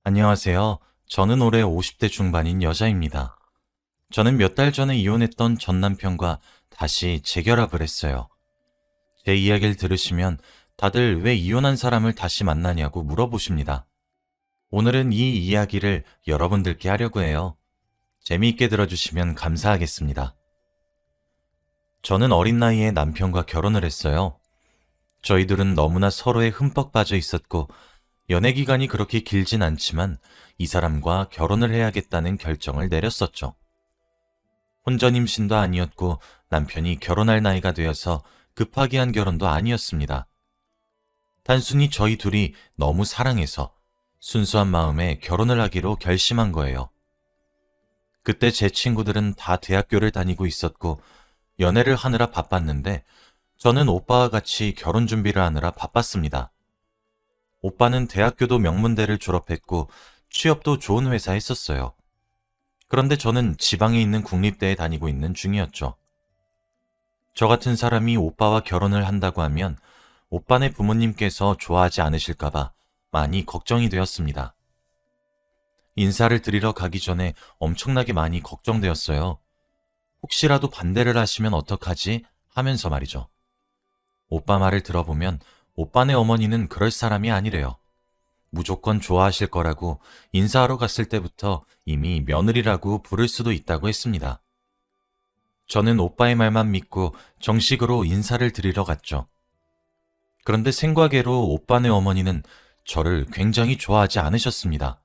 안녕하세요. 저는 올해 50대 중반인 여자입니다. 저는 몇 달 전에 이혼했던 전 남편과 다시 재결합을 했어요. 제 이야기를 들으시면 다들 왜 이혼한 사람을 다시 만나냐고 물어보십니다. 오늘은 이 이야기를 여러분들께 하려고 해요. 재미있게 들어주시면 감사하겠습니다. 저는 어린 나이에 남편과 결혼을 했어요. 저희들은 너무나 서로에 흠뻑 빠져 있었고, 연애 기간이 그렇게 길진 않지만 이 사람과 결혼을 해야겠다는 결정을 내렸었죠. 혼전 임신도 아니었고 남편이 결혼할 나이가 되어서 급하게 한 결혼도 아니었습니다. 단순히 저희 둘이 너무 사랑해서 순수한 마음에 결혼을 하기로 결심한 거예요. 그때 제 친구들은 다 대학교를 다니고 있었고 연애를 하느라 바빴는데 저는 오빠와 같이 결혼 준비를 하느라 바빴습니다. 오빠는 대학교도 명문대를 졸업했고 취업도 좋은 회사에 있었어요. 그런데 저는 지방에 있는 국립대에 다니고 있는 중이었죠. 저 같은 사람이 오빠와 결혼을 한다고 하면 오빠네 부모님께서 좋아하지 않으실까봐 많이 걱정이 되었습니다. 인사를 드리러 가기 전에 엄청나게 많이 걱정되었어요. 혹시라도 반대를 하시면 어떡하지? 하면서 말이죠. 오빠 말을 들어보면 오빠네 어머니는 그럴 사람이 아니래요. 무조건 좋아하실 거라고 인사하러 갔을 때부터 이미 며느리라고 부를 수도 있다고 했습니다. 저는 오빠의 말만 믿고 정식으로 인사를 드리러 갔죠. 그런데 생과계로 오빠네 어머니는 저를 굉장히 좋아하지 않으셨습니다.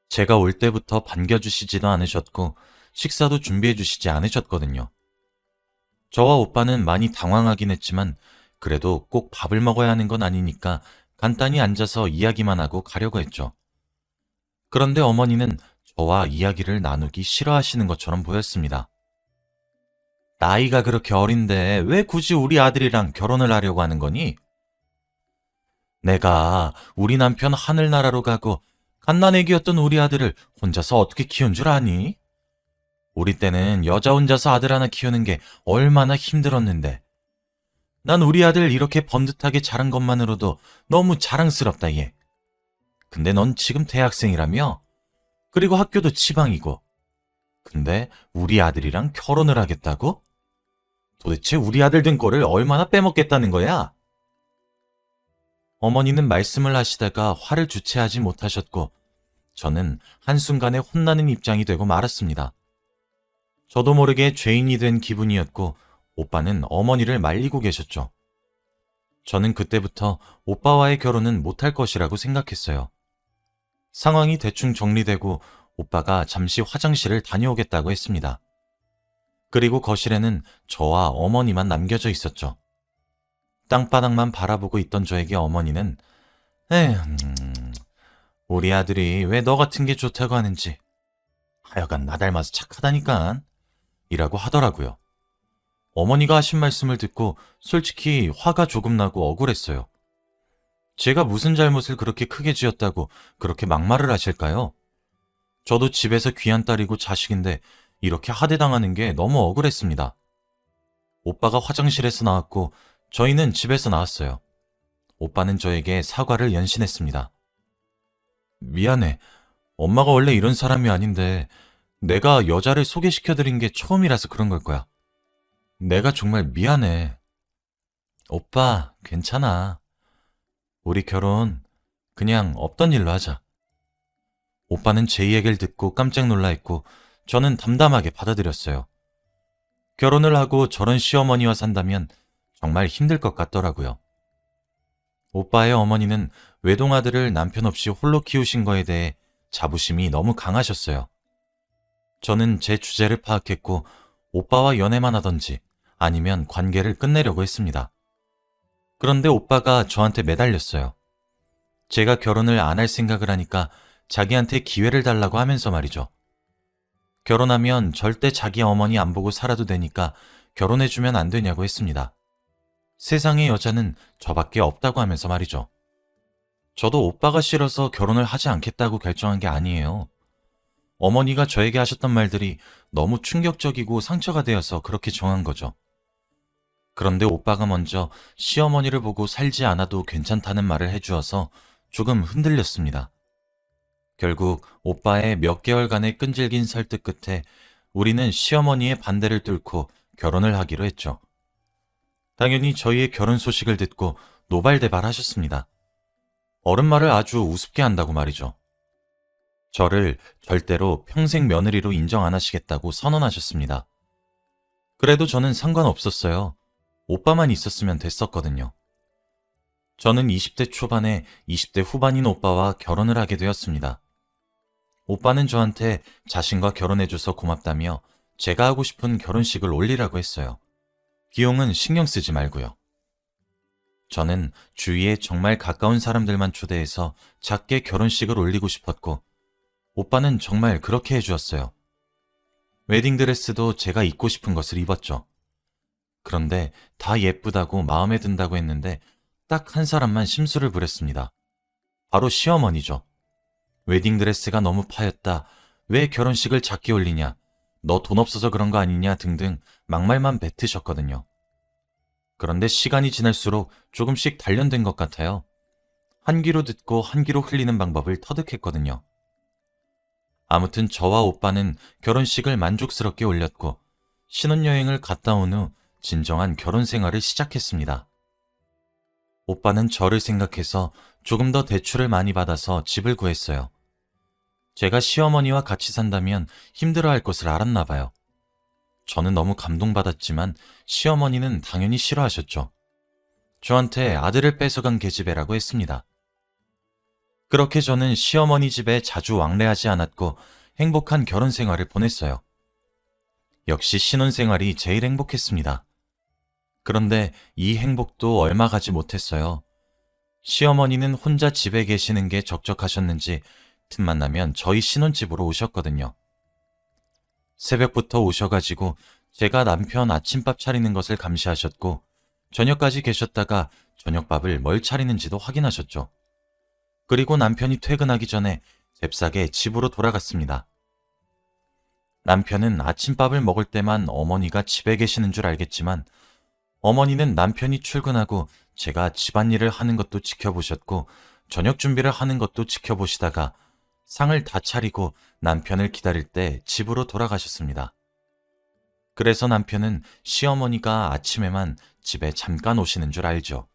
제가 올 때부터 반겨주시지도 않으셨고 식사도 준비해주시지 않으셨거든요. 저와 오빠는 많이 당황하긴 했지만 그래도 꼭 밥을 먹어야 하는 건 아니니까 간단히 앉아서 이야기만 하고 가려고 했죠. 그런데 어머니는 저와 이야기를 나누기 싫어하시는 것처럼 보였습니다. 나이가 그렇게 어린데 왜 굳이 우리 아들이랑 결혼을 하려고 하는 거니? 내가 우리 남편 하늘나라로 가고 갓난애기였던 우리 아들을 혼자서 어떻게 키운 줄 아니? 우리 때는 여자 혼자서 아들 하나 키우는 게 얼마나 힘들었는데. 난 우리 아들 이렇게 번듯하게 자란 것만으로도 너무 자랑스럽다, 얘. 근데 넌 지금 대학생이라며? 그리고 학교도 지방이고. 근데 우리 아들이랑 결혼을 하겠다고? 도대체 우리 아들 된 꼴을 얼마나 빼먹겠다는 거야? 어머니는 말씀을 하시다가 화를 주체하지 못하셨고, 저는 한순간에 혼나는 입장이 되고 말았습니다. 저도 모르게 죄인이 된 기분이었고, 오빠는 어머니를 말리고 계셨죠. 저는 그때부터 오빠와의 결혼은 못할 것이라고 생각했어요. 상황이 대충 정리되고 오빠가 잠시 화장실을 다녀오겠다고 했습니다. 그리고 거실에는 저와 어머니만 남겨져 있었죠. 땅바닥만 바라보고 있던 저에게 어머니는 에휴, 우리 아들이 왜 너 같은 게 좋다고 하는지 하여간 나 닮아서 착하다니까 이라고 하더라고요. 어머니가 하신 말씀을 듣고 솔직히 화가 조금 나고 억울했어요. 제가 무슨 잘못을 그렇게 크게 지었다고 그렇게 막말을 하실까요? 저도 집에서 귀한 딸이고 자식인데 이렇게 하대당하는 게 너무 억울했습니다. 오빠가 화장실에서 나왔고 저희는 집에서 나왔어요. 오빠는 저에게 사과를 연신했습니다. 미안해. 엄마가 원래 이런 사람이 아닌데 내가 여자를 소개시켜드린 게 처음이라서 그런 걸 거야. 내가 정말 미안해. 오빠, 괜찮아. 우리 결혼 그냥 없던 일로 하자. 오빠는 제 얘기를 듣고 깜짝 놀라했고 저는 담담하게 받아들였어요. 결혼을 하고 저런 시어머니와 산다면 정말 힘들 것 같더라고요. 오빠의 어머니는 외동아들을 남편 없이 홀로 키우신 거에 대해 자부심이 너무 강하셨어요. 저는 제 주제를 파악했고 오빠와 연애만 하던지 아니면 관계를 끝내려고 했습니다. 그런데 오빠가 저한테 매달렸어요. 제가 결혼을 안 할 생각을 하니까 자기한테 기회를 달라고 하면서 말이죠. 결혼하면 절대 자기 어머니 안 보고 살아도 되니까 결혼해주면 안 되냐고 했습니다. 세상에 여자는 저밖에 없다고 하면서 말이죠. 저도 오빠가 싫어서 결혼을 하지 않겠다고 결정한 게 아니에요. 어머니가 저에게 하셨던 말들이 너무 충격적이고 상처가 되어서 그렇게 정한 거죠. 그런데 오빠가 먼저 시어머니를 보고 살지 않아도 괜찮다는 말을 해주어서 조금 흔들렸습니다. 결국 오빠의 몇 개월간의 끈질긴 설득 끝에 우리는 시어머니의 반대를 뚫고 결혼을 하기로 했죠. 당연히 저희의 결혼 소식을 듣고 노발대발하셨습니다. 어른 말을 아주 우습게 한다고 말이죠. 저를 절대로 평생 며느리로 인정 안 하시겠다고 선언하셨습니다. 그래도 저는 상관없었어요. 오빠만 있었으면 됐었거든요. 저는 20대 초반에 20대 후반인 오빠와 결혼을 하게 되었습니다. 오빠는 저한테 자신과 결혼해줘서 고맙다며 제가 하고 싶은 결혼식을 올리라고 했어요. 비용은 신경 쓰지 말고요. 저는 주위에 정말 가까운 사람들만 초대해서 작게 결혼식을 올리고 싶었고, 오빠는 정말 그렇게 해주었어요. 웨딩드레스도 제가 입고 싶은 것을 입었죠. 그런데 다 예쁘다고 마음에 든다고 했는데 딱 한 사람만 심술을 부렸습니다. 바로 시어머니죠. 웨딩드레스가 너무 파였다. 왜 결혼식을 작게 올리냐. 너 돈 없어서 그런 거 아니냐 등등 막말만 뱉으셨거든요. 그런데 시간이 지날수록 조금씩 단련된 것 같아요. 한 귀로 듣고 한 귀로 흘리는 방법을 터득했거든요. 아무튼 저와 오빠는 결혼식을 만족스럽게 올렸고 신혼여행을 갔다 온 후 진정한 결혼 생활을 시작했습니다. 오빠는 저를 생각해서 조금 더 대출을 많이 받아서 집을 구했어요. 제가 시어머니와 같이 산다면 힘들어할 것을 알았나 봐요. 저는 너무 감동받았지만 시어머니는 당연히 싫어하셨죠. 저한테 아들을 뺏어간 계집애라고 했습니다. 그렇게 저는 시어머니 집에 자주 왕래하지 않았고 행복한 결혼 생활을 보냈어요. 역시 신혼생활이 제일 행복했습니다. 그런데 이 행복도 얼마 가지 못했어요. 시어머니는 혼자 집에 계시는 게 적적하셨는지 틈만 나면 저희 신혼집으로 오셨거든요. 새벽부터 오셔가지고 제가 남편 아침밥 차리는 것을 감시하셨고 저녁까지 계셨다가 저녁밥을 뭘 차리는지도 확인하셨죠. 그리고 남편이 퇴근하기 전에 잽싸게 집으로 돌아갔습니다. 남편은 아침밥을 먹을 때만 어머니가 집에 계시는 줄 알겠지만 어머니는 남편이 출근하고 제가 집안일을 하는 것도 지켜보셨고 저녁 준비를 하는 것도 지켜보시다가 상을 다 차리고 남편을 기다릴 때 집으로 돌아가셨습니다. 그래서 남편은 시어머니가 아침에만 집에 잠깐 오시는 줄 알죠.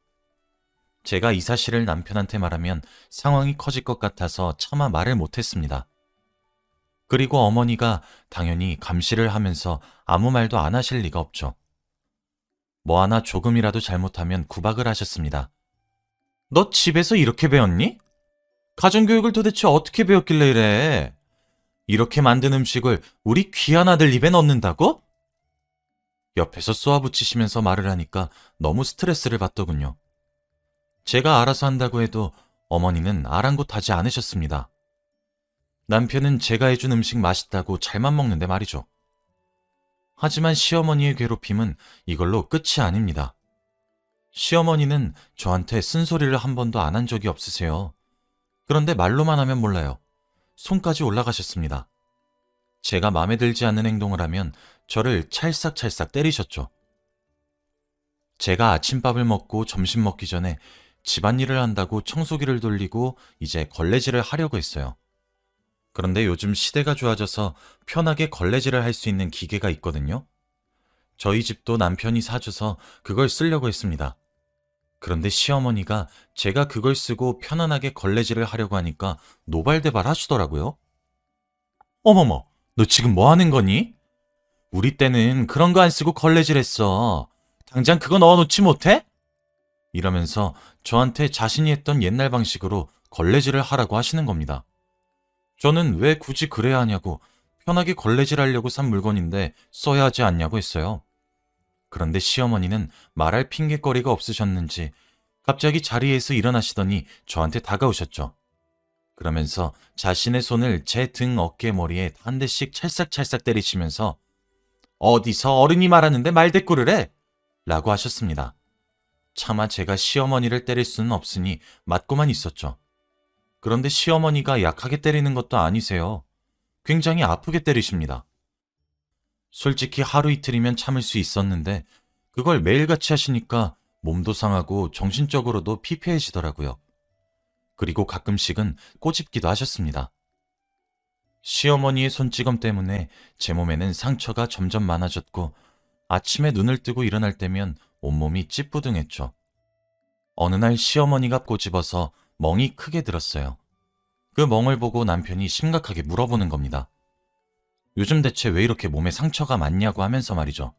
제가 이 사실을 남편한테 말하면 상황이 커질 것 같아서 차마 말을 못했습니다. 그리고 어머니가 당연히 감시를 하면서 아무 말도 안 하실 리가 없죠. 뭐 하나 조금이라도 잘못하면 구박을 하셨습니다. 너 집에서 이렇게 배웠니? 가정교육을 도대체 어떻게 배웠길래 이래? 이렇게 만든 음식을 우리 귀한 아들 입에 넣는다고? 옆에서 쏘아붙이시면서 말을 하니까 너무 스트레스를 받더군요. 제가 알아서 한다고 해도 어머니는 아랑곳하지 않으셨습니다. 남편은 제가 해준 음식 맛있다고 잘만 먹는데 말이죠. 하지만 시어머니의 괴롭힘은 이걸로 끝이 아닙니다. 시어머니는 저한테 쓴소리를 한 번도 안 한 적이 없으세요. 그런데 말로만 하면 몰라요. 손까지 올라가셨습니다. 제가 마음에 들지 않는 행동을 하면 저를 찰싹찰싹 때리셨죠. 제가 아침밥을 먹고 점심 먹기 전에 집안일을 한다고 청소기를 돌리고 이제 걸레질을 하려고 했어요. 그런데 요즘 시대가 좋아져서 편하게 걸레질을 할 수 있는 기계가 있거든요. 저희 집도 남편이 사줘서 그걸 쓰려고 했습니다. 그런데 시어머니가 제가 그걸 쓰고 편안하게 걸레질을 하려고 하니까 노발대발 하시더라고요. 어머머, 너 지금 뭐 하는 거니? 우리 때는 그런 거 안 쓰고 걸레질 했어. 당장 그거 넣어놓지 못해? 이러면서 저한테 자신이 했던 옛날 방식으로 걸레질을 하라고 하시는 겁니다. 저는 왜 굳이 그래야 하냐고, 편하게 걸레질 하려고 산 물건인데 써야 하지 않냐고 했어요. 그런데 시어머니는 말할 핑곗거리가 없으셨는지 갑자기 자리에서 일어나시더니 저한테 다가오셨죠. 그러면서 자신의 손을 제 등 어깨 머리에 한 대씩 찰싹찰싹 때리시면서 어디서 어른이 말하는데 말대꾸를 해? 라고 하셨습니다. 차마 제가 시어머니를 때릴 수는 없으니 맞고만 있었죠. 그런데 시어머니가 약하게 때리는 것도 아니세요. 굉장히 아프게 때리십니다. 솔직히 하루 이틀이면 참을 수 있었는데 그걸 매일같이 하시니까 몸도 상하고 정신적으로도 피폐해지더라고요. 그리고 가끔씩은 꼬집기도 하셨습니다. 시어머니의 손찌검 때문에 제 몸에는 상처가 점점 많아졌고 아침에 눈을 뜨고 일어날 때면 온몸이 찌뿌둥했죠. 어느 날 시어머니가 꼬집어서 멍이 크게 들었어요. 그 멍을 보고 남편이 심각하게 물어보는 겁니다. 요즘 대체 왜 이렇게 몸에 상처가 많냐고 하면서 말이죠.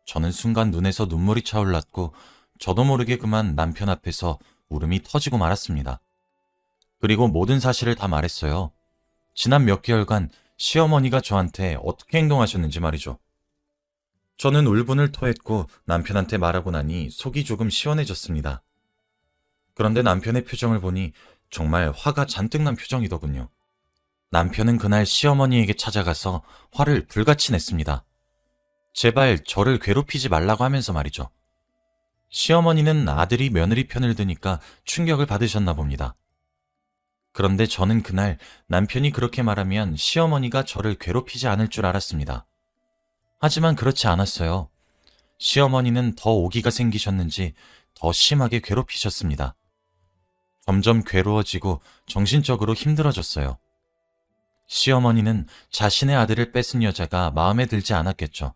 저는 순간 눈에서 눈물이 차올랐고 저도 모르게 그만 남편 앞에서 울음이 터지고 말았습니다. 그리고 모든 사실을 다 말했어요. 지난 몇 개월간 시어머니가 저한테 어떻게 행동하셨는지 말이죠. 저는 울분을 토했고 남편한테 말하고 나니 속이 조금 시원해졌습니다. 그런데 남편의 표정을 보니 정말 화가 잔뜩 난 표정이더군요. 남편은 그날 시어머니에게 찾아가서 화를 불같이 냈습니다. 제발 저를 괴롭히지 말라고 하면서 말이죠. 시어머니는 아들이 며느리 편을 드니까 충격을 받으셨나 봅니다. 그런데 저는 그날 남편이 그렇게 말하면 시어머니가 저를 괴롭히지 않을 줄 알았습니다. 하지만 그렇지 않았어요. 시어머니는 더 오기가 생기셨는지 더 심하게 괴롭히셨습니다. 점점 괴로워지고 정신적으로 힘들어졌어요. 시어머니는 자신의 아들을 뺏은 여자가 마음에 들지 않았겠죠.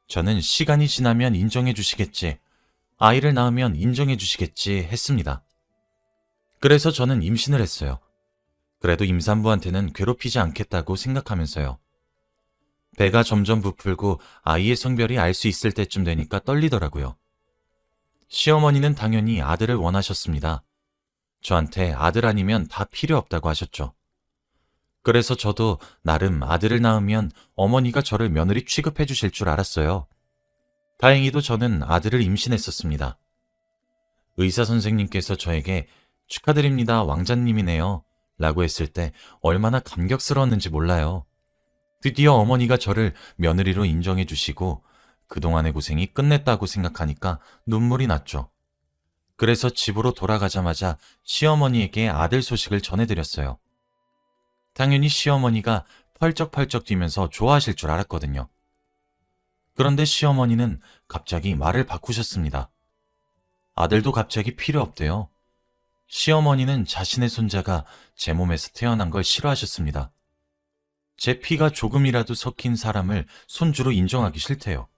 저는 시간이 지나면 인정해 주시겠지, 아이를 낳으면 인정해 주시겠지 했습니다. 그래서 저는 임신을 했어요. 그래도 임산부한테는 괴롭히지 않겠다고 생각하면서요. 배가 점점 부풀고 아이의 성별이 알 수 있을 때쯤 되니까 떨리더라고요. 시어머니는 당연히 아들을 원하셨습니다. 저한테 아들 아니면 다 필요 없다고 하셨죠. 그래서 저도 나름 아들을 낳으면 어머니가 저를 며느리 취급해 주실 줄 알았어요. 다행히도 저는 아들을 임신했었습니다. 의사 선생님께서 저에게 축하드립니다, 왕자님이네요 라고 했을 때 얼마나 감격스러웠는지 몰라요. 드디어 어머니가 저를 며느리로 인정해 주시고 그동안의 고생이 끝냈다고 생각하니까 눈물이 났죠. 그래서 집으로 돌아가자마자 시어머니에게 아들 소식을 전해드렸어요. 당연히 시어머니가 펄쩍펄쩍 뛰면서 좋아하실 줄 알았거든요. 그런데 시어머니는 갑자기 말을 바꾸셨습니다. 아들도 갑자기 필요 없대요. 시어머니는 자신의 손자가 제 몸에서 태어난 걸 싫어하셨습니다. 제 피가 조금이라도 섞인 사람을 손주로 인정하기 싫대요.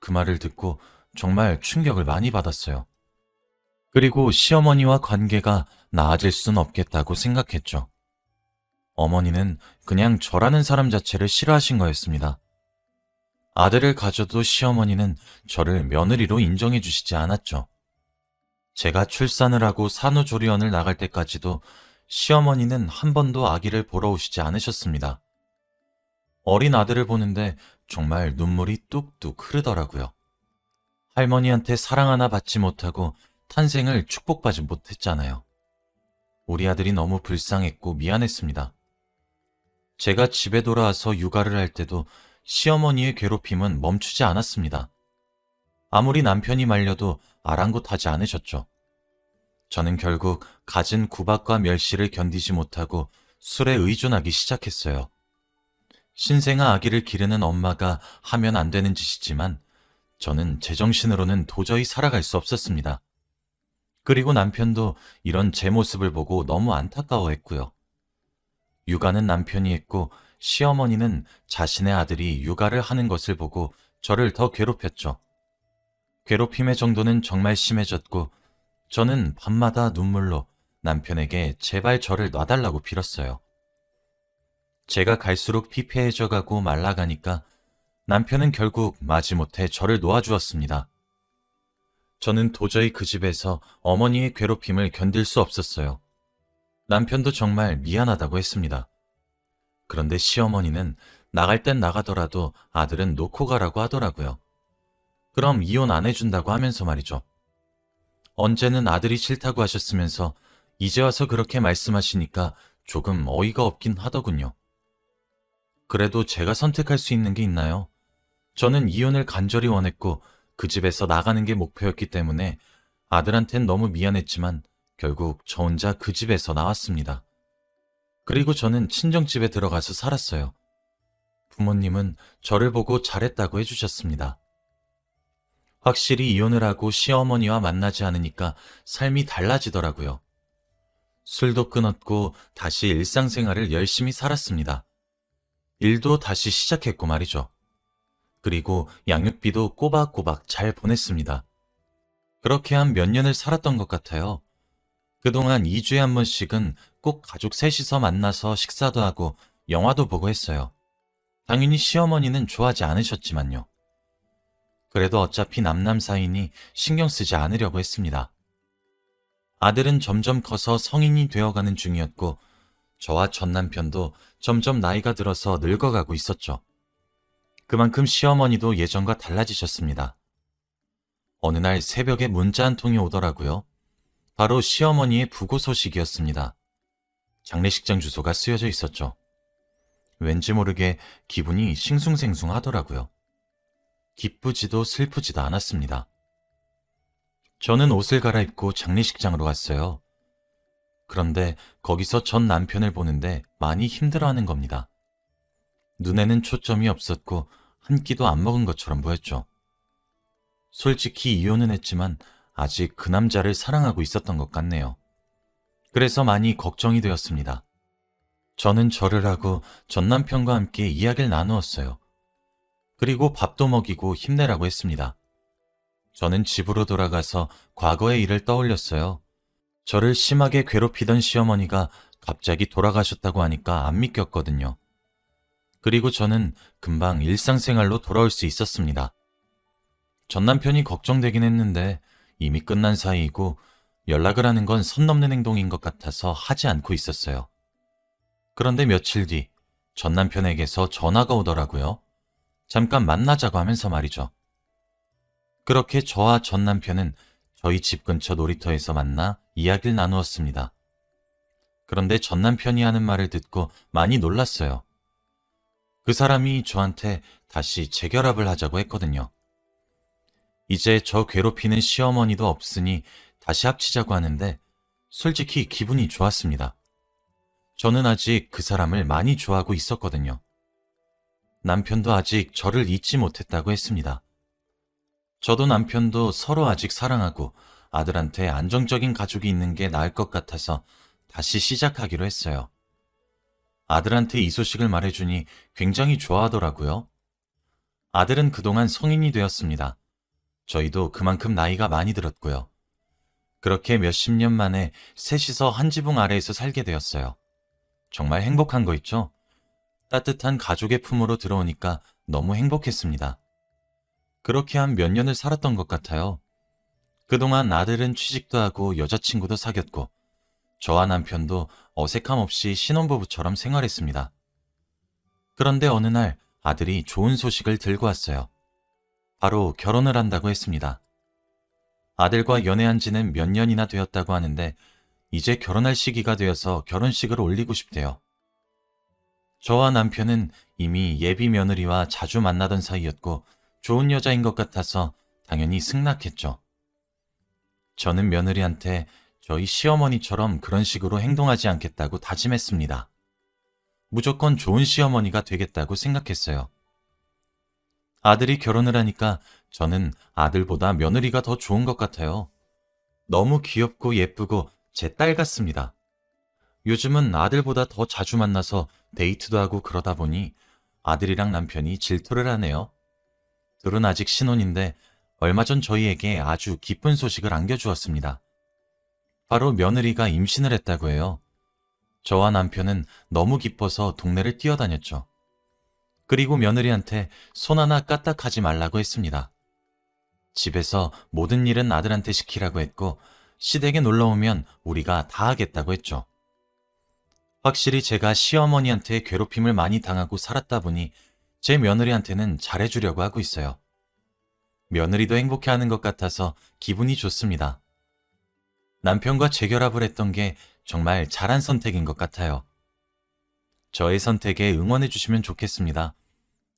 그 말을 듣고 정말 충격을 많이 받았어요. 그리고 시어머니와 관계가 나아질 순 없겠다고 생각했죠. 어머니는 그냥 저라는 사람 자체를 싫어하신 거였습니다. 아들을 가져도 시어머니는 저를 며느리로 인정해 주시지 않았죠. 제가 출산을 하고 산후조리원을 나갈 때까지도 시어머니는 한 번도 아기를 보러 오시지 않으셨습니다. 어린 아들을 보는데 정말 눈물이 뚝뚝 흐르더라고요. 할머니한테 사랑 하나 받지 못하고 탄생을 축복받지 못했잖아요. 우리 아들이 너무 불쌍했고 미안했습니다. 제가 집에 돌아와서 육아를 할 때도 시어머니의 괴롭힘은 멈추지 않았습니다. 아무리 남편이 말려도 아랑곳하지 않으셨죠. 저는 결국 갖은 구박과 멸시를 견디지 못하고 술에 의존하기 시작했어요. 신생아 아기를 기르는 엄마가 하면 안 되는 짓이지만 저는 제정신으로는 도저히 살아갈 수 없었습니다. 그리고 남편도 이런 제 모습을 보고 너무 안타까워했고요. 육아는 남편이 했고 시어머니는 자신의 아들이 육아를 하는 것을 보고 저를 더 괴롭혔죠. 괴롭힘의 정도는 정말 심해졌고 저는 밤마다 눈물로 남편에게 제발 저를 놔달라고 빌었어요. 제가 갈수록 피폐해져 가고 말라가니까 남편은 결국 마지못해 저를 놓아주었습니다. 저는 도저히 그 집에서 어머니의 괴롭힘을 견딜 수 없었어요. 남편도 정말 미안하다고 했습니다. 그런데 시어머니는 나갈 땐 나가더라도 아들은 놓고 가라고 하더라고요. 그럼 이혼 안 해준다고 하면서 말이죠. 언제는 아들이 싫다고 하셨으면서 이제 와서 그렇게 말씀하시니까 조금 어이가 없긴 하더군요. 그래도 제가 선택할 수 있는 게 있나요? 저는 이혼을 간절히 원했고 그 집에서 나가는 게 목표였기 때문에 아들한텐 너무 미안했지만 결국 저 혼자 그 집에서 나왔습니다. 그리고 저는 친정집에 들어가서 살았어요. 부모님은 저를 보고 잘했다고 해주셨습니다. 확실히 이혼을 하고 시어머니와 만나지 않으니까 삶이 달라지더라고요. 술도 끊었고 다시 일상생활을 열심히 살았습니다. 일도 다시 시작했고 말이죠. 그리고 양육비도 꼬박꼬박 잘 보냈습니다. 그렇게 한 몇 년을 살았던 것 같아요. 그동안 2주에 한 번씩은 꼭 가족 셋이서 만나서 식사도 하고 영화도 보고 했어요. 당연히 시어머니는 좋아하지 않으셨지만요. 그래도 어차피 남남 사이니 신경 쓰지 않으려고 했습니다. 아들은 점점 커서 성인이 되어가는 중이었고 저와 전 남편도 점점 나이가 들어서 늙어가고 있었죠. 그만큼 시어머니도 예전과 달라지셨습니다. 어느 날 새벽에 문자 한 통이 오더라고요. 바로 시어머니의 부고 소식이었습니다. 장례식장 주소가 쓰여져 있었죠. 왠지 모르게 기분이 싱숭생숭하더라고요. 기쁘지도 슬프지도 않았습니다. 저는 옷을 갈아입고 장례식장으로 갔어요. 그런데 거기서 전 남편을 보는데 많이 힘들어하는 겁니다. 눈에는 초점이 없었고 한 끼도 안 먹은 것처럼 보였죠. 솔직히 이혼은 했지만 아직 그 남자를 사랑하고 있었던 것 같네요. 그래서 많이 걱정이 되었습니다. 저는 절을 하고 전 남편과 함께 이야기를 나누었어요. 그리고 밥도 먹이고 힘내라고 했습니다. 저는 집으로 돌아가서 과거의 일을 떠올렸어요. 저를 심하게 괴롭히던 시어머니가 갑자기 돌아가셨다고 하니까 안 믿겼거든요. 그리고 저는 금방 일상생활로 돌아올 수 있었습니다. 전 남편이 걱정되긴 했는데 이미 끝난 사이이고 연락을 하는 건 선 넘는 행동인 것 같아서 하지 않고 있었어요. 그런데 며칠 뒤 전 남편에게서 전화가 오더라고요. 잠깐 만나자고 하면서 말이죠. 그렇게 저와 전 남편은 저희 집 근처 놀이터에서 만나 이야기를 나누었습니다. 그런데 전 남편이 하는 말을 듣고 많이 놀랐어요. 그 사람이 저한테 다시 재결합을 하자고 했거든요. 이제 저 괴롭히는 시어머니도 없으니 다시 합치자고 하는데 솔직히 기분이 좋았습니다. 저는 아직 그 사람을 많이 좋아하고 있었거든요. 남편도 아직 저를 잊지 못했다고 했습니다. 저도 남편도 서로 아직 사랑하고 아들한테 안정적인 가족이 있는 게 나을 것 같아서 다시 시작하기로 했어요. 아들한테 이 소식을 말해주니 굉장히 좋아하더라고요. 아들은 그동안 성인이 되었습니다. 저희도 그만큼 나이가 많이 들었고요. 그렇게 몇십 년 만에 셋이서 한 지붕 아래에서 살게 되었어요. 정말 행복한 거 있죠? 따뜻한 가족의 품으로 들어오니까 너무 행복했습니다. 그렇게 한 몇 년을 살았던 것 같아요. 그동안 아들은 취직도 하고 여자친구도 사귀었고 저와 남편도 어색함 없이 신혼부부처럼 생활했습니다. 그런데 어느 날 아들이 좋은 소식을 들고 왔어요. 바로 결혼을 한다고 했습니다. 아들과 연애한 지는 몇 년이나 되었다고 하는데 이제 결혼할 시기가 되어서 결혼식을 올리고 싶대요. 저와 남편은 이미 예비 며느리와 자주 만나던 사이였고 좋은 여자인 것 같아서 당연히 승낙했죠. 저는 며느리한테 저희 시어머니처럼 그런 식으로 행동하지 않겠다고 다짐했습니다. 무조건 좋은 시어머니가 되겠다고 생각했어요. 아들이 결혼을 하니까 저는 아들보다 며느리가 더 좋은 것 같아요. 너무 귀엽고 예쁘고 제 딸 같습니다. 요즘은 아들보다 더 자주 만나서 데이트도 하고 그러다 보니 아들이랑 남편이 질투를 하네요. 둘은 아직 신혼인데 얼마 전 저희에게 아주 기쁜 소식을 안겨주었습니다. 바로 며느리가 임신을 했다고 해요. 저와 남편은 너무 기뻐서 동네를 뛰어다녔죠. 그리고 며느리한테 손 하나 까딱하지 말라고 했습니다. 집에서 모든 일은 아들한테 시키라고 했고 시댁에 놀러 오면 우리가 다 하겠다고 했죠. 확실히 제가 시어머니한테 괴롭힘을 많이 당하고 살았다 보니 제 며느리한테는 잘해주려고 하고 있어요. 며느리도 행복해하는 것 같아서 기분이 좋습니다. 남편과 재결합을 했던 게 정말 잘한 선택인 것 같아요. 저의 선택에 응원해 주시면 좋겠습니다.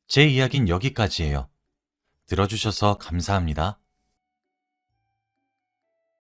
제 이야기는 여기까지예요. 들어주셔서 감사합니다.